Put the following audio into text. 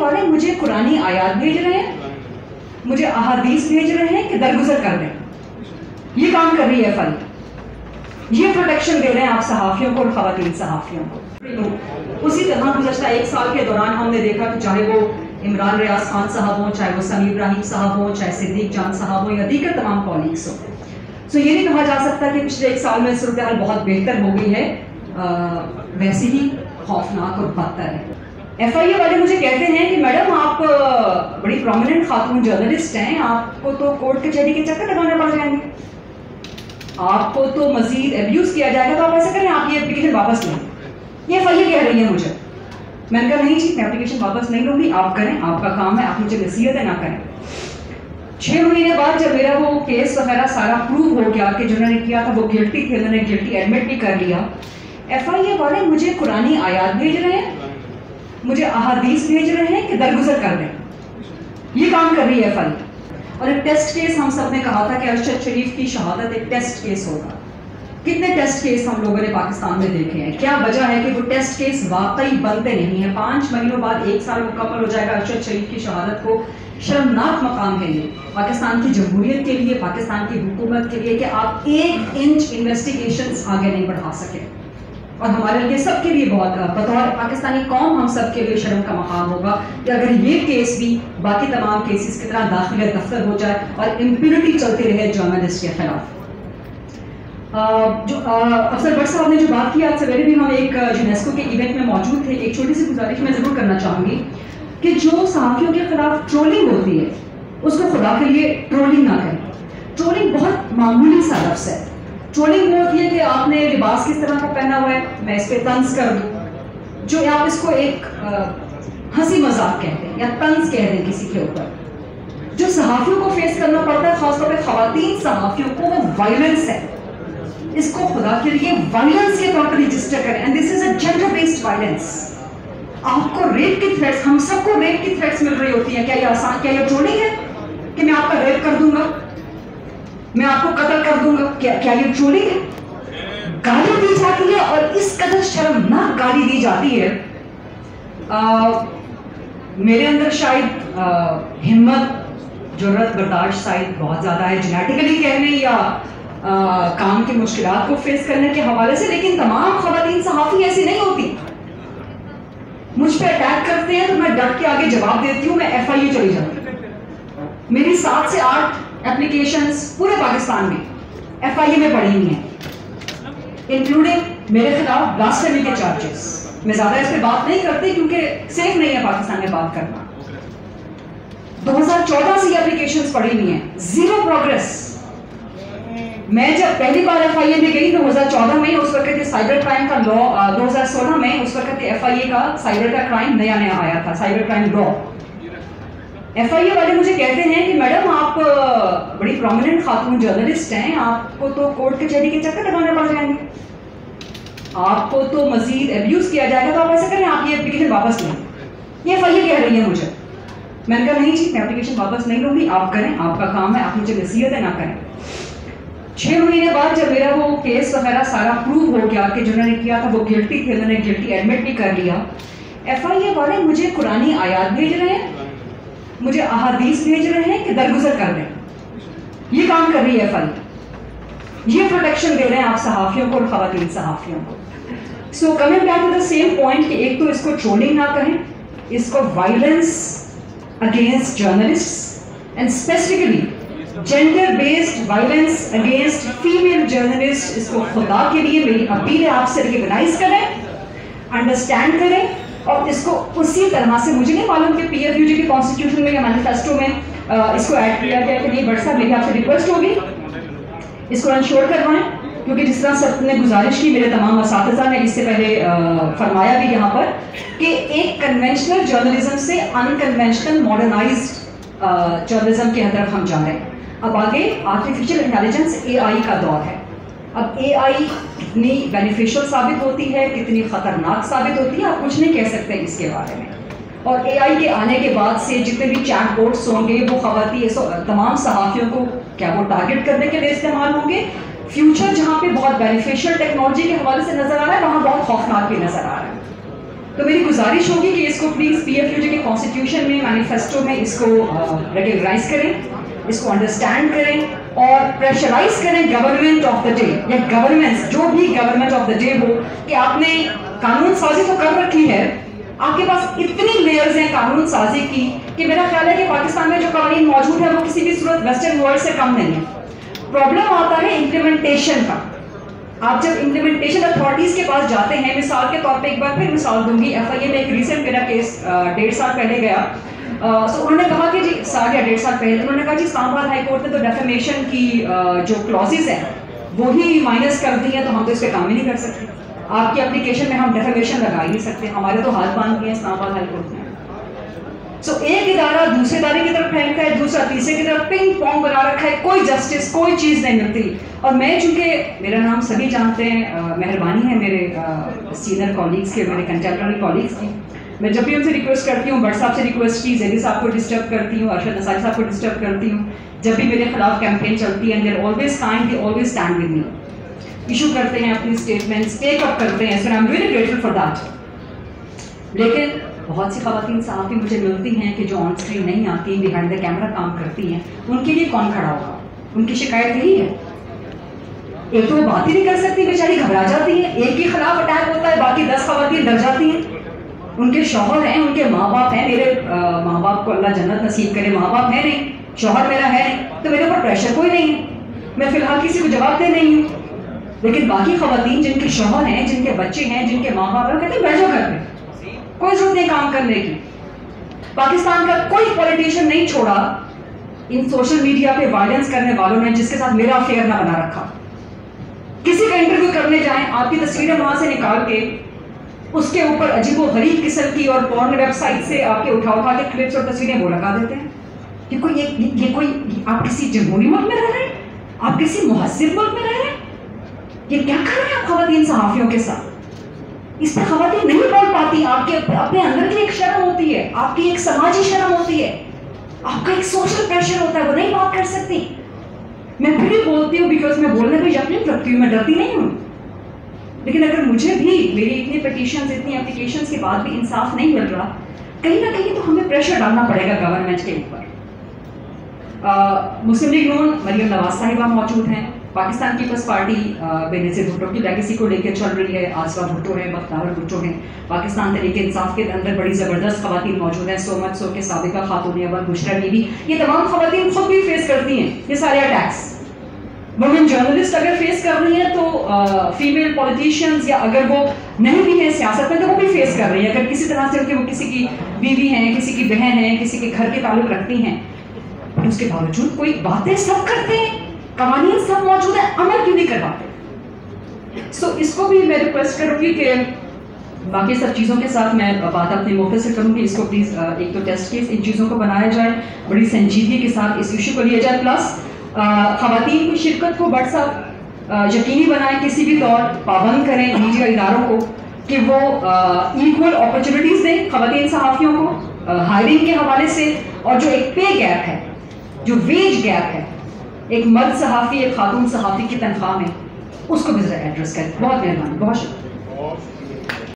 والے مجھے قرآنی آیات بھیج رہے ہیں, مجھے احادیث بھیج رہے ہیں کہ درگزر کر دیں. یہ کام کر رہی ہے ایف آئی. یہ پروٹیکشن دے رہے ہیں آپ صحافیوں کو اور خواتین صحافیوں کو. اسی طرح گزشتہ ایک سال کے دوران ہم نے دیکھا کہ چاہے وہ عمران ریاض خان صاحب ہوں, چاہے وہ سمیع ابراہیم صاحب ہوں, چاہے صدیق جان صاحب ہوں یا دیگر تمام کالیگس ہوں, سو یہ نہیں کہا جا سکتا کہ پچھلے ایک سال میں صورتحال بہت بہتر ہو گئی ہے, ویسے ہی خوفناک اور بدتر ہے. ایف آئی اے والے مجھے کہتے ہیں کہ میڈم آپ بڑی پرومیننٹ خاتون جرنلسٹ ہیں, آپ کو تو کورٹ کچہری کے چکر لگانے پڑ جائیں گے, آپ کو تو مزید ایبیوز کیا جائے گا, تو آپ ایسا کریں آپ یہ اپلیکیشن واپس لیں. یہ ایف آئی اے کہہ رہی ہے مجھے. میں نے کہا نہیں جی, میں اپلیکیشن واپس نہیں لوں گی, آپ کریں, آپ کا کام ہے, آپ مجھے نصیحتیں نہ کریں. 6 مہینے بعد جب میرا وہ کیس وغیرہ سارا پروو ہو گیا کہ جنہوں نے کیا تھا وہ گلٹی تھے, انہوں نے گلٹی ایڈمٹ بھی کر لیا, ایف آئی اے والے مجھے قرآنی آیات بھیج رہے ہیں, مجھے احادیث بھیج رہے ہیں کہ درگزر کر دیں. یہ کام کر رہی ہے ایف آئی. اور ایک ٹیسٹ کیس ہم سب نے کہا تھا کہ ارشد شریف کی شہادت ایک ٹیسٹ کیس ہوگا. کتنے ٹیسٹ کیس ہم لوگوں نے پاکستان میں دیکھے ہیں, کیا وجہ ہے کہ وہ ٹیسٹ کیس واقعی بنتے نہیں ہیں. 5 مہینوں بعد 1 سال مکمل ہو جائے گا ارشد شریف کی شہادت کو. شرمناک مقام ہے یہ پاکستان کی جمہوریت کے لیے, پاکستان کی حکومت کے لیے کہ آپ 1 انچ انویسٹیگیشنز آگے نہیں بڑھا سکے. اور ہمارے لیے سب کے لیے بہت بطور پاکستانی قوم ہم سب کے لیے شرم کا مقام ہوگا کہ اگر یہ کیس بھی باقی تمام کیسز کی طرح داخل دفتر ہو جائے اور امپیونٹی چلتی رہے جرنلسٹ کے خلاف. جو افسر بٹ صاحب نے جو بات کی, آج سویرے بھی ہم ایک یونیسکو کے ایونٹ میں موجود تھے. ایک چھوٹی سی گزارش میں ضرور کرنا چاہوں گی کہ جو صحافیوں کے خلاف ٹرولنگ ہوتی ہے اس کو خدا کے لیے ٹرولنگ نہ کریں. ٹرولنگ بہت معمولی سا لفظ ہے. ٹرولنگ وہ ہوتی ہے کہ آپ نے لباس کس طرح کا پہنا ہوا ہے, میں اس پہ طنز کر دوں, جو آپ اس کو ایک ہنسی مذاق کہتے ہیں یا طنز کہہ دیں کسی کے اوپر. جو صحافیوں کو فیس کرنا پڑتا ہے, خاص طور پہ خواتین صحافیوں کو, وہ وائلنس ہے. اس کو خدا کے لیے وائلنس کے طور پر رجسٹر کریں. And this is a gender based violence. آپ کو ریپ کی تھریٹس, ہم سب کو ریپ کی تھریٹس مل رہی ہوتی ہیں. کیا یہ آسان, کیا یہ ٹرولنگ ہے کہ میں آپ کا ریپ کر دوں گا, میں آپ کو قتل کر دوں گا, کیا یہ ٹرولنگ ہے؟ گالی دی جاتی ہے اور اس قدر شرمناک گالی دی جاتی ہے. میرے اندر شاید ہمت, جرت, برداشت شاید بہت زیادہ ہے, جینیٹیکلی کہنے یا کام کی مشکلات کو فیس کرنے کے حوالے سے, لیکن تمام خواتین صحافی ایسی نہیں ہوتی. مجھ پہ اٹیک کرتے ہیں تو میں ڈٹ کے آگے جواب دیتی ہوں, میں ایف آئی اے چلی جاتی ہوں. میری 7 سے 8 اپلیکیشنز پورے پاکستان میں ایف آئی اے میں پڑی ہوئی ہیں, انکلوڈنگ میرے خلاف بلاسفیمی کے چارجز. میں زیادہ اس پہ بات نہیں کرتی کیونکہ سیف نہیں ہے پاکستان میں بات کرنا. 2014 سے یہ اپلیکیشنز پڑی ہوئی ہیں, زیرو پروگریس. میں جب پہلی بار ایف آئی اے میں گئی 2014 میں, اس وقت یہ سائبر کرائم کا لا 2016 میں, اس وقت ایف آئی اے کا سائبر کا کرائم نیا آیا تھا, سائبر کرائم لا. ایف آئی اے والے مجھے کہتے ہیں کہ میڈم آپ بڑی پرومیننٹ خاتون جرنلسٹ ہیں, آپ کو تو کورٹ کچہری کے چکر لگانے پڑ جائیں گے, آپ کو تو مزید ایبیوز کیا جائے گا, تو آپ ایسا کریں آپ یہ اپلیکیشن واپس لیں. یہ ایف آئی اے کہہ رہی ہے مجھے. میں نے کہا نہیں جی, میں اپلیکیشن واپس نہیں لوں گی, آپ کریں, آپ کا کام ہے, آپ مجھے نصیحتیں نہ کریں. 6 مہینے بعد جب میرا وہ کیس وغیرہ سارا پروو ہو گیا کہ جنہوں نے کیا تھا وہ گلٹی تھے, انہوں نے گلٹی ایڈمٹ بھی کر لیا, ایف آئی اے والے مجھے قرآنی آیات بھیج رہے ہیں, مجھے احادیث بھیج رہے ہیں کہ درگزر کر دیں. یہ کام کر رہی ہے ایف آئی. یہ پروٹیکشن دے رہے ہیں آپ صحافیوں کو اور خواتین صحافیوں کو. So coming back to the same point کہ ایک تو اس کو ٹرولنگ نہ کہیں, اس کو violence against journalist and specifically gender based violence against female journalist, اس کو خدا کے لیے میری اپیل ہے آپ سے ریکگنائز کریں, انڈرسٹینڈ کریں, اور اس کو اسی طرح سے, مجھے نہیں معلوم کہ پی ایف یو جی کے کانسٹیٹیوشن میں یا مینیفیسٹو میں اس کو ایڈ کیا گیا کہ نہیں. بٹ صاحب میری آپ سے ریکویسٹ ہوگی اس کو انشور کروائیں, کیونکہ جس طرح سب نے گزارش کی, میرے تمام اساتذہ نے اس سے پہلے فرمایا بھی یہاں پر کہ ایک کنونشنل جرنلزم سے انکنونشنل ماڈرنائزڈ جرنلزم کی طرف ہم جا رہے ہیں. اب آگے آرٹیفیشل انٹیلیجنس اے آئی کا دور ہے. اب اے آئی کتنی بینیفیشل ثابت ہوتی ہے, کتنی خطرناک ثابت ہوتی ہے, آپ کچھ نہیں کہہ سکتے اس کے بارے میں. اور اے آئی کے آنے کے بعد سے جتنے بھی چیٹ بوٹس ہوں گے وہ خواتین تمام صحافیوں کو کیا وہ ٹارگٹ کرنے کے لیے استعمال ہوں گے. فیوچر جہاں پہ بہت بینیفیشل ٹیکنالوجی کے حوالے سے نظر آ رہا ہے, وہاں بہت خوفناک بھی نظر آ رہا ہے. تو میری گزارش ہوگی کہ اس کو پلیز پی ایف یو جے کے کانسٹیٹیوشن میں مینیفیسٹو میں اس کو ریکگنائز کریں, اس کو انڈرسٹینڈ کریں اور پریشرائز کریں گورنمنٹ آف دا ڈے یا گورنمنٹس جو بھی گورنمنٹ آف دا ڈے ہو کہ آپ نے قانون سازی تو کر رکھی ہے, آپ کے پاس اتنی لیئرز ہیں قانون سازی کی کہ میرا خیال ہے کہ پاکستان میں جو قوانین موجود ہیں وہ کسی بھی صورت ویسٹرن ورلڈ سے کم نہیں ہے. پرابلم آتا ہے امپلیمنٹیشن کا. آپ جب امپلیمنٹیشن اتھارٹیز کے پاس جاتے ہیں, مثال کے طور پہ ایک بار پھر مثال دوں گی, ایف آئی اے میں ایک ریسنٹ میرا کیس 1.5 سال پہلے گیا. سو انہوں نے کہا کہ جی 1 یا 1.5 سال پہلے انہوں نے کہا جی اسلام آباد ہائی کورٹ نے تو ڈیفیمیشن کی جو کلوزز ہیں وہی مائنس کر دی ہیں, تو ہم تو اس پہ کام ہی نہیں کر سکتے. آپ کی اپلیکیشن میں ہم ڈیفیمیشن لگا ہی نہیں سکتے, ہمارے تو ہاتھ باندھ دیے ہیں اسلام آباد ہائی کورٹ نے. سو ایک ادارہ دوسرے ادارے کی طرف پھینکتا ہے, دوسرا تیسرے کی طرف پنگ پونگ بنا رکھا ہے, کوئی جسٹس کوئی چیز نہیں ملتی. اور میں چونکہ میرا نام سبھی جانتے ہیں, مہربانی ہے میرے سینئر کالیگس کے, میرے کنٹمپرری کالیگس کی, میں جب بھی ان سے ریکویسٹ کرتی ہوں, بٹ صاحب سے ریکویسٹ کی, زیدی صاحب کو ڈسٹرب کرتی ہوں, ارشد انصاری صاحب کو ڈسٹرب کرتی ہوں, جب بھی میرے خلاف کیمپین چلتی ہے, they are always kind, they always stand with me, issue کرتے ہیں اپنی اسٹیٹمنٹس, ٹیک اپ کرتے ہیں, so I am really grateful for that. لیکن بہت سی خواتین صحافی مجھے ملتی ہیں کہ جو آن اسکرین نہیں آتی, بیہائنڈ دا کیمرہ کام کرتی ہیں, ان کے لیے کون کھڑا ہوگا؟ ان کی شکایت یہی ہے. ایک تو وہ بات ہی نہیں کر سکتی, بیچاری گھبرا جاتی ہیں, ایک کے خلاف اٹیک ہوتا ہے, باقی 10 خواتین ڈر جاتی ہیں. ان کے شوہر ہیں, ان کے ماں باپ ہیں, میرے ماں باپ کو اللہ جنت نصیب کرے, ماں باپ ہیں نہیں, شوہر میرا ہے نہیں, تو میرے اوپر پریشر کوئی نہیں ہے, میں فی الحال کسی کو جواب دے نہیں ہوں. لیکن باقی خواتین جن کے شوہر ہیں, جن کے بچے ہیں, جن کے ماں باپ ہیں, کہتے ہیں بیٹھو گھر میں, کوئی ضرورت نہیں کام کرنے کی. پاکستان کا کوئی پولیٹیشین نہیں چھوڑا ان سوشل میڈیا پہ وائلنس کرنے والوں نے جس کے ساتھ میرا افیئر نہ بنا رکھا. کسی کا انٹرویو کرنے جائیں, آپ کی تصویریں وہاں سے نکال کے اس کے اوپر عجیب و غریب قسم کی اور پورن ویب سائٹ سے آپ کے اٹھا کے کلپس اور تصویریں وہ لگا دیتے ہیں. یہ کوئی آپ کسی جمہوری ملک میں رہ رہے ہیں, آپ کسی مہذب ملک میں رہ رہے ہیں, یہ کیا کر رہے ہیں آپ خواتین صحافیوں کے ساتھ؟ اس پہ خواتین نہیں بول پاتی. آپ کے اپنے اندر کی ایک شرم ہوتی ہے, آپ کی ایک سماجی شرم ہوتی ہے, آپ کا ایک سوشل پریشر ہوتا ہے, وہ نہیں بات کر سکتی. میں پھر بھی بولتی ہوں بیکاز میں بولنے پہ یقین رکھتی ہوں, میں ڈرتی نہیں ہوں. لیکن اگر مجھے بھی میری اتنی پٹیشنز, اتنی اپلیکیشنز کے بعد بھی انصاف نہیں مل رہا, کہیں نہ کہیں تو ہمیں پریشر ڈالنا پڑے گا گورنمنٹ کے اوپر. مسلم لیگ نون مریم نواز صاحبہ موجود ہیں, پاکستان پیپلز پارٹی بے نظیر بھٹو کی لیگیسی کو لے کے چل رہی ہے, آسوا بھٹو ہیں, بختیار بھٹو ہیں. پاکستان تحریک انصاف کے اندر بڑی زبردست خواتین موجود ہیں, سو کے سابقہ خاتون اول بشرا بی بی. یہ تمام خواتین خود بھی فیس کرتی ہیں یہ سارے اٹیکس. وومن جرنلسٹ اگر فیس کر رہی ہیں تو فیمیل پولیٹیشینز, یا اگر وہ نہیں بھی ہیں سیاست میں تو وہ بھی فیس کر رہی ہیں. اگر کسی طرح سے وہ کسی کی بیوی ہیں, کسی کی بہن ہیں, کسی کے گھر کے تعلق رکھتی ہیں, اس کے باوجود کوئی باتیں سب کرتے ہیں, قوانین سب موجود ہیں, عمل کیوں نہیں کرواتے؟ سو اس کو بھی میں ریکویسٹ کروں گی کہ باقی سب چیزوں کے ساتھ میں بات اپنے موقع سے کروں گی. اس کو پلیز ایک تو ٹیسٹ کیس ان چیزوں کو بنایا جائے, بڑی سنجیدگی کے ساتھ اس ایشو کو لیا جائے, پلس خواتین کی شرکت کو بڑھ سب یقینی بنائیں, کسی بھی طور پابند کریں میڈیا اداروں کو کہ وہ ایکول اپرچونیٹیز دیں خواتین صحافیوں کو ہائرنگ کے حوالے سے. اور جو ایک پے گیپ ہے, جو ویج گیپ ہے ایک مرد صحافی ایک خاتون صحافی کی تنخواہ میں, اس کو بھی ذرا ایڈریس کریں. بہت مہربانی, بہت شکریہ.